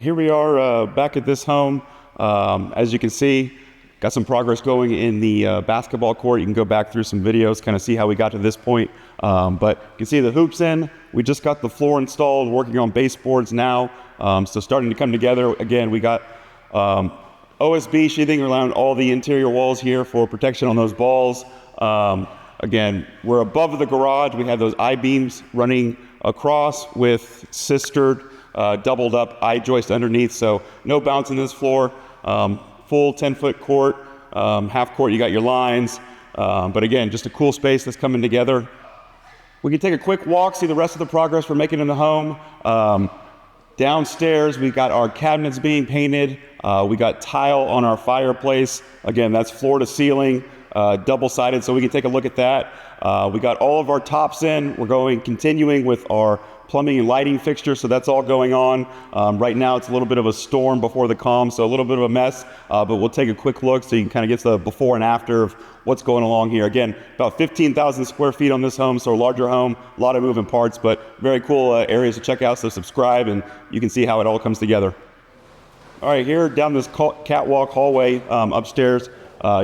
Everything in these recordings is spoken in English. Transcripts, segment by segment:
Here we are back at this home. As you can see, got some progress going in the basketball court. You can go back through some videos, kind of see how we got to this point. But you can see the hoops in. We just got the floor installed, working on baseboards now. So starting to come together. Again, we got OSB sheathing around all the interior walls here for protection on those balls. Again, we're above the garage. We have those I-beams running across with sistered, doubled up I-joist underneath, so no bounce in this floor. Full 10-foot court, half court, you got your lines. But again, just a cool space that's coming together. We can take a quick walk, see the rest of the progress we're making in the home. Downstairs, we got our cabinets being painted. We got tile on our fireplace. Again, that's floor to ceiling, double-sided, so we can take a look at that. We got all of our tops in. We're continuing with our plumbing and lighting fixtures, so that's all going on. Right now, it's a little bit of a storm before the calm, so a little bit of a mess, but we'll take a quick look so you can kind of get the before and after of what's going along here. Again, about 15,000 square feet on this home, so a larger home, a lot of moving parts, but very cool areas to check out, so subscribe and you can see how it all comes together. All right, here down this catwalk hallway upstairs,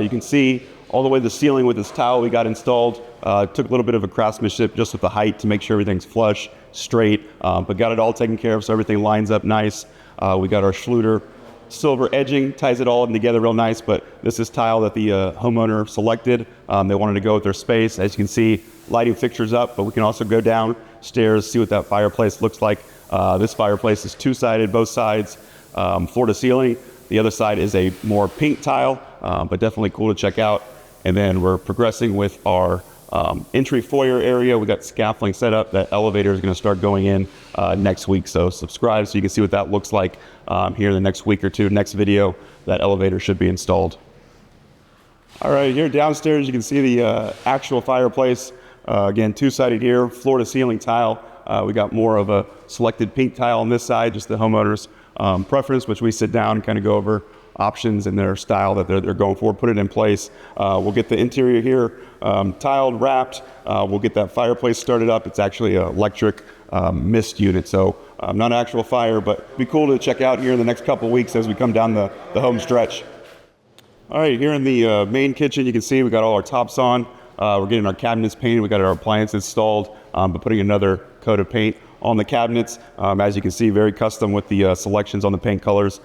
you can see all the way to the ceiling with this tile we got installed. Took a little bit of a craftsmanship just with the height to make sure everything's flush, straight, but got it all taken care of so everything lines up nice. We got our Schluter silver edging, ties it all in together real nice, but this is tile that the homeowner selected. They wanted to go with their space. As you can see, lighting fixtures up, but we can also go downstairs, see what that fireplace looks like. This fireplace is two-sided, both sides, floor to ceiling. The other side is a more pink tile, but definitely cool to check out. And then we're progressing with our entry foyer area. We got scaffolding set up. That elevator is going to start going in next week. So subscribe so you can see what that looks like here in the next week or two. Next video, that elevator should be installed. All right, here downstairs, you can see the actual fireplace. Again, two-sided here, floor to ceiling tile. We got more of a selected pink tile on this side, just the homeowner's preference, which we sit down and kind of go over options and their style that they're going for, put it in place. We'll get the interior here tiled, wrapped. We'll get that fireplace started up. It's actually an electric mist unit, so not an actual fire, but be cool to check out here in the next couple of weeks as we come down the home stretch. All right, here in the main kitchen, you can see we got all our tops on. We're getting our cabinets painted. We got our appliances installed, but putting another coat of paint on the cabinets. As you can see, very custom with the selections on the paint colors.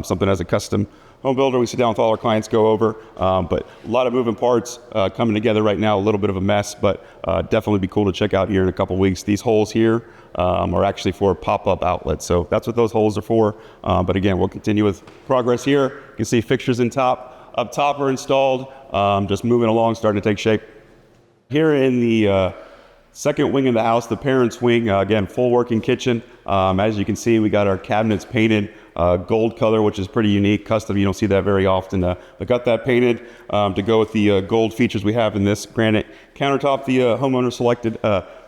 Something as a custom home builder we sit down with all our clients, go over, but a lot of moving parts coming together right now, a little bit of a mess, but definitely be cool to check out here in a couple weeks. These holes here are actually for pop-up outlets, so that's what those holes are for. But again, we'll continue with progress here. You can see fixtures up top are installed, just moving along, starting to take shape. Here in the second wing of the house, the parents' wing, again, full working kitchen. As you can see, we got our cabinets painted gold color, which is pretty unique, custom. You don't see that very often. I got that painted to go with the gold features we have in this granite countertop the homeowner selected.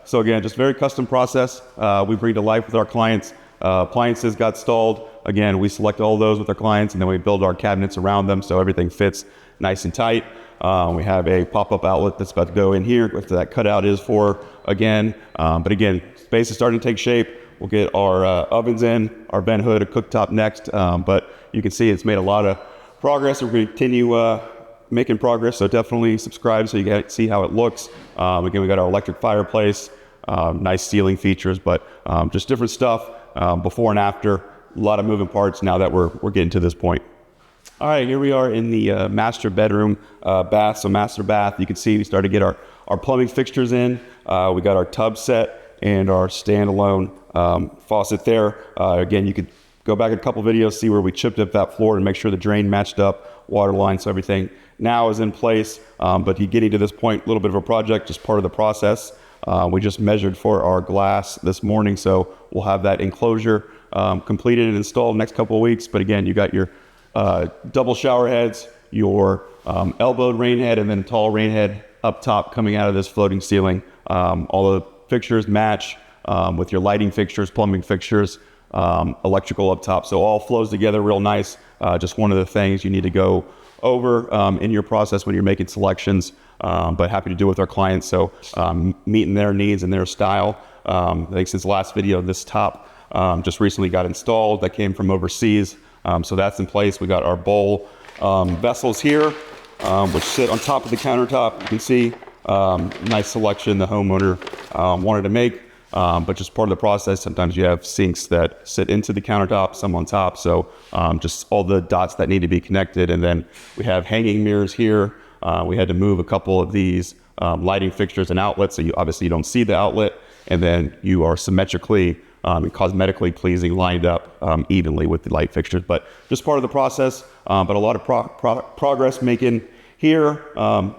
So again, just very custom process we bring to life with our clients. Appliances got installed. Again, we select all those with our clients, and then we build our cabinets around them so everything fits nice and tight. We have a pop-up outlet that's about to go in here, what that cutout is for again. But again, space is starting to take shape. We'll get our ovens in, our vent hood, a cooktop next. But you can see it's made a lot of progress. We're going to continue making progress, so definitely subscribe so you can see how it looks. Again, we got our electric fireplace, nice ceiling features, but just different stuff before and after. A lot of moving parts now that we're getting to this point. All right, here we are in the master bedroom bath, so master bath. You can see we started to get our plumbing fixtures in. We got our tub set and our standalone faucet there. Again, you could go back a couple videos, see where we chipped up that floor to make sure the drain matched up, water line, so everything now is in place. But getting to this point, a little bit of a project, just part of the process. We just measured for our glass this morning, so we'll have that enclosure completed and installed next couple of weeks. But again, you got your double shower heads, your elbowed rain head, and then tall rain head up top coming out of this floating ceiling. All the fixtures match with your lighting fixtures, plumbing fixtures, electrical up top. So all flows together real nice. Just one of the things you need to go over in your process when you're making selections, but happy to do it with our clients. So meeting their needs and their style. I think since the last video, this top just recently got installed. That came from overseas. So that's in place. We got our bowl vessels here, which sit on top of the countertop. You can see nice selection the homeowner wanted to make. But just part of the process, sometimes you have sinks that sit into the countertop, some on top. So just all the dots that need to be connected. And then we have hanging mirrors here. We had to move a couple of these lighting fixtures and outlets. So obviously you don't see the outlet. And then you are symmetrically and cosmetically pleasing, lined up evenly with the light fixtures. But just part of the process, but a lot of progress making here.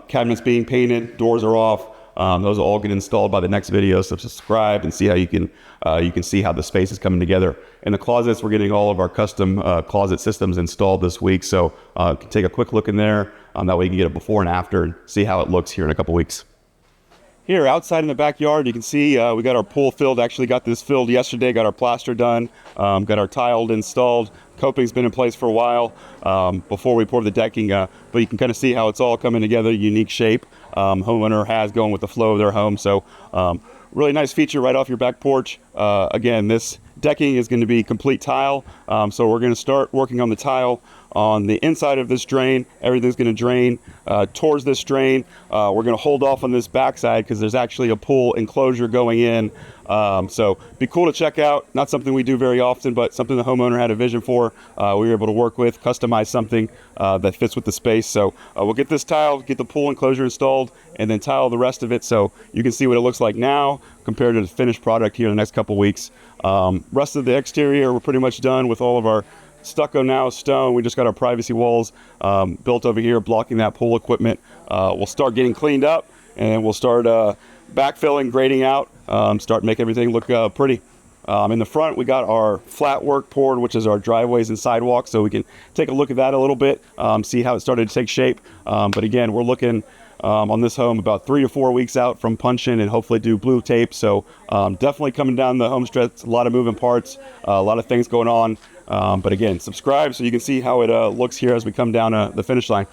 Cabinets being painted, doors are off. Those will all get installed by the next video, so subscribe and see how you can see how the space is coming together. In the closets, we're getting all of our custom closet systems installed this week, so take a quick look in there. That way you can get a before and after and see how it looks here in a couple weeks. Here outside in the backyard, you can see we got our pool filled. Actually got this filled yesterday, got our plaster done, got our tiled installed. Coping's been in place for a while before we poured the decking, but you can kind of see how it's all coming together, unique shape. Homeowner has going with the flow of their home. So really nice feature right off your back porch. Again, this decking is going to be complete tile. So we're going to start working on the tile on the inside of this drain. Everything's going to drain towards this drain. We're going to hold off on this backside because there's actually a pool enclosure going in. So be cool to check out. Not something we do very often, but something the homeowner had a vision for. We were able to work with, customize something that fits with the space. So we'll get this tile, get the pool enclosure installed, and then tile the rest of it so you can see what it looks like now compared to the finished product here in the next couple weeks. Rest of the exterior, we're pretty much done with all of our stucco now, stone. We just got our privacy walls built over here, blocking that pool equipment. We'll start getting cleaned up, and we'll start backfilling, grading out, start making everything look pretty. In the front, we got our flat work poured, which is our driveways and sidewalks, so we can take a look at that a little bit, see how it started to take shape. But again, we're looking on this home about 3 to 4 weeks out from punch-in and hopefully do blue tape. So definitely coming down the home stretch, a lot of moving parts, a lot of things going on. But again, subscribe so you can see how it looks here as we come down the finish line.